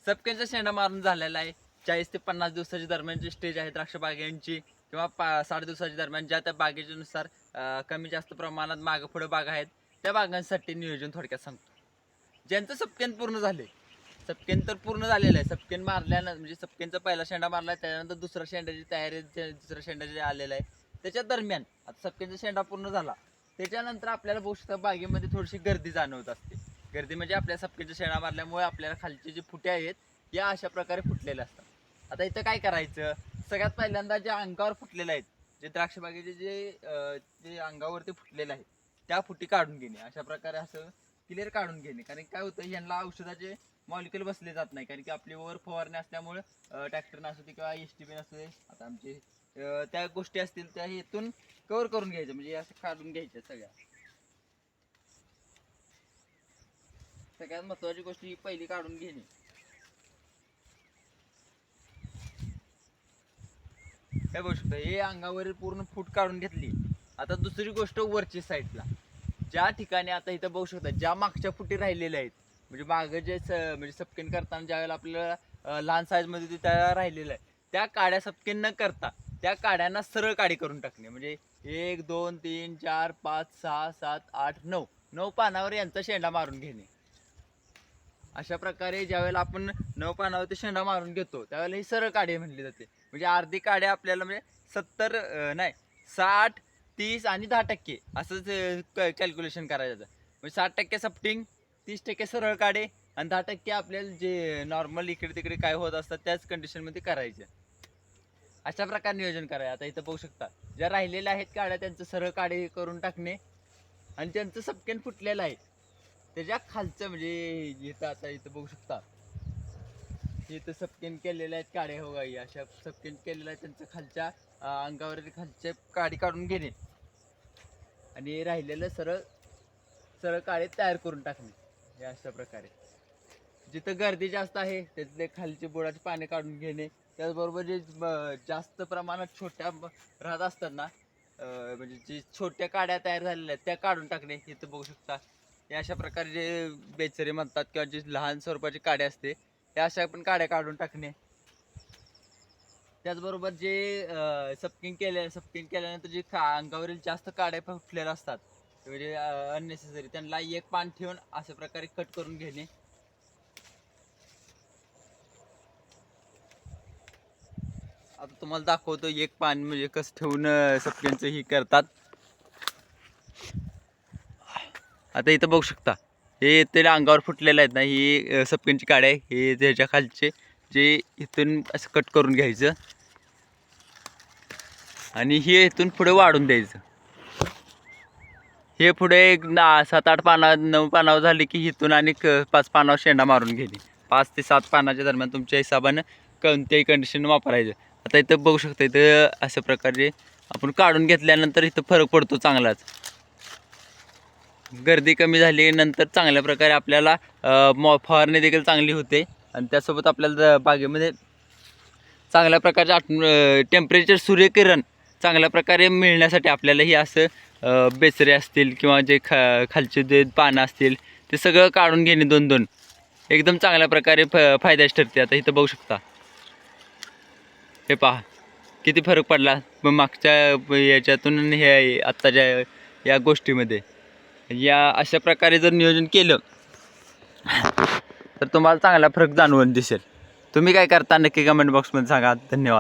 सपकेचा शेंडा मारून झालेला आहे. 40 ते 50 दिवसाच्या दरम्यानची स्टेज आहे द्राक्ष बागांची किंवा 60 दिवसाच्या दरम्यान ज्या त्या बागेच्यानुसार कमी जास्त प्रमाणात मागं पुढे बागा आहेत त्या बागांसाठी नियोजन थोडक्यात सांगतो. ज्यांचं सपकेन पूर्ण झाले, सपकेन तर पूर्ण झालेलं आहे. सपकेन मारल्यानंतर म्हणजे सपकेनचा पहिला शेंडा मारला त्यानंतर दुसरा शेंड्याची तयारी, दुसऱ्या शेंड्याचे आलेलं आहे. त्याच्या दरम्यान आता सपकेनचा शेंडा पूर्ण झाला त्याच्यानंतर आपल्याला बहुतेक बागेमध्ये थोडीशी गर्दी जाणवत असते. गर्दी म्हणजे आपल्या सपकेचा शेंडा मारल्यामुळे आपल्याला खालचे जे फुटे आहेत या अशा प्रकारे फुटलेले असतात. आता इथं काय करायचं, सगळ्यात पहिल्यांदा ज्या अंगावर फुटलेले आहेत, जे द्राक्ष बागेचे जे अंगावरती फुटलेले आहेत त्या फुटी काढून घेणे. अशा प्रकारे असं क्लिअर काढून घेणे. कारण काय होतं, यांना औषधाचे मॉलिक्युल बसले जात नाही. कारण की आपली वर फवारणी असल्यामुळे ट्रॅक्टर असू दे किंवा एसटीबी असू दे, आता आमचे त्या गोष्टी असतील त्या इथून कव्हर करून घ्यायचं, म्हणजे असं काढून घ्यायच्या सगळ्यात महत्वाची गोष्ट ही पहिली काढून घेणे. काय बघू शकता, हे अंगावरील पूर्ण फूट काढून घेतली. आता दुसरी गोष्ट वरची साईडला ज्या ठिकाणी आता इथं बघू शकता ज्या मागच्या फुटी राहिलेल्या आहेत, म्हणजे मागं जे म्हणजे सपकेन करताना ज्या वेळेला आपल्याला लहान साईज मध्ये त्या राहिलेल्या आहेत त्या काड्या सपकेन न करता त्या काड्यांना सरळ काडी करून टाकणे. म्हणजे 1 2 3 4 5 6 7 8 9 पानावर यांचा शेंडा मारून घेणे. अशा प्रकारे ज्यावेळेला आपण 9 पानावर ते शेंडा मारून घेतो त्यावेळेला ही सरळ काडी म्हणली जाते. म्हणजे अर्धी काड्या आपल्याला म्हणजे 70 नाही 60 30 आणि 10% असंच कॅल्क्युलेशन करायचं. म्हणजे 60% सपटिंग, 30% सरळ काढे आणि 10% आपल्याला जे नॉर्मल इकडे तिकडे काय होत असतात त्याच कंडिशनमध्ये करायचे. अशा प्रकारे नियोजन करायचं. आता इथं बघू शकता ज्या राहिलेल्या आहेत काड्या त्यांचं सरळ काढे करून टाकणे आणि त्यांचं सपकेन फुटलेलं आहे त्याच्या खालचं म्हणजे इथं आता इथं बघू शकता इथं सपकेन केलेल्या आहेत काड्या, हो गाई अशा सपकेन केलेल्या आहेत त्यांच्या खालच्या अंगावरील खालच्या काडी काढून घेणे आणि राहिलेलं सरळ सरळ काळे तयार करून टाकणे. हे अशा प्रकारे जिथं गर्दी जास्त आहे त्यातले खालचे बुडाचे पाने काढून घेणे. त्याचबरोबर जे जास्त प्रमाणात छोट्या राहत असतात ना, म्हणजे जी छोट्या काड्या तयार झालेल्या आहेत त्या काढून टाकणे. इथं बघू शकता हे अशा प्रकारे जे बेचरे म्हणतात किंवा जे लहान स्वरूपाची काड्या असते त्या अशा पण काड्या काढून टाकणे. त्याचबरोबर जे सपकिंग केल्यानंतर जे अंगावरील जास्त काड्या फुटलेल्या असतात म्हणजे अननेसेसरी त्यांना एक पान ठेवून अशा प्रकारे कट करून घेणे. आता तुम्हाला दाखवतो एक पान म्हणजे कसं ठेवून सपकिंगचं ही करतात. आता इथं बघू शकता हे त्याला अंगावर फुटलेले आहेत ना, ही सपकिंगची काड्या आहे. हे त्याच्या खालचे जे इथून असं कट करून घ्यायचं आणि हे इथून पुढे वाढून द्यायचं. हे पुढे एक 7-8 पाना 9 पानावर झाले की इथून आणि 5 पानावर शेंडा मारून घेणे. 5 ते 7 पानाच्या दरम्यान तुमच्या हिशोबानं कोणत्याही कंडिशन वापरायचं. आता इथं बघू शकता इथं अशा प्रकारे आपण काढून घेतल्यानंतर इथं फरक पडतो चांगलाच. गर्दी कमी झाली नंतर चांगल्या प्रकारे आपल्याला फवारणी देखील चांगली होते आणि त्यासोबत आपल्याला बागेमध्ये चांगल्या प्रकारचे टेम्परेचर सूर्यकिरण चांगल्या प्रकारे मिळण्यासाठी आपल्याला ही असं बेचरे असतील किंवा जे खालचे जे पानं असतील ते सगळं काढून घेणे 2-2 एकदम चांगल्या प्रकारे फायद्याच ठरते. आता इथं बघू शकता हे पहा किती फरक पडला मागच्या याच्यातून हे आत्ताच्या या गोष्टीमध्ये. या अशा प्रकारे जर नियोजन केलं तर तुम्हाला चांगला फरक जाणवून दिसेल. तुम्ही काय करता नक्की कमेंट बॉक्समध्ये सांगा. धन्यवाद.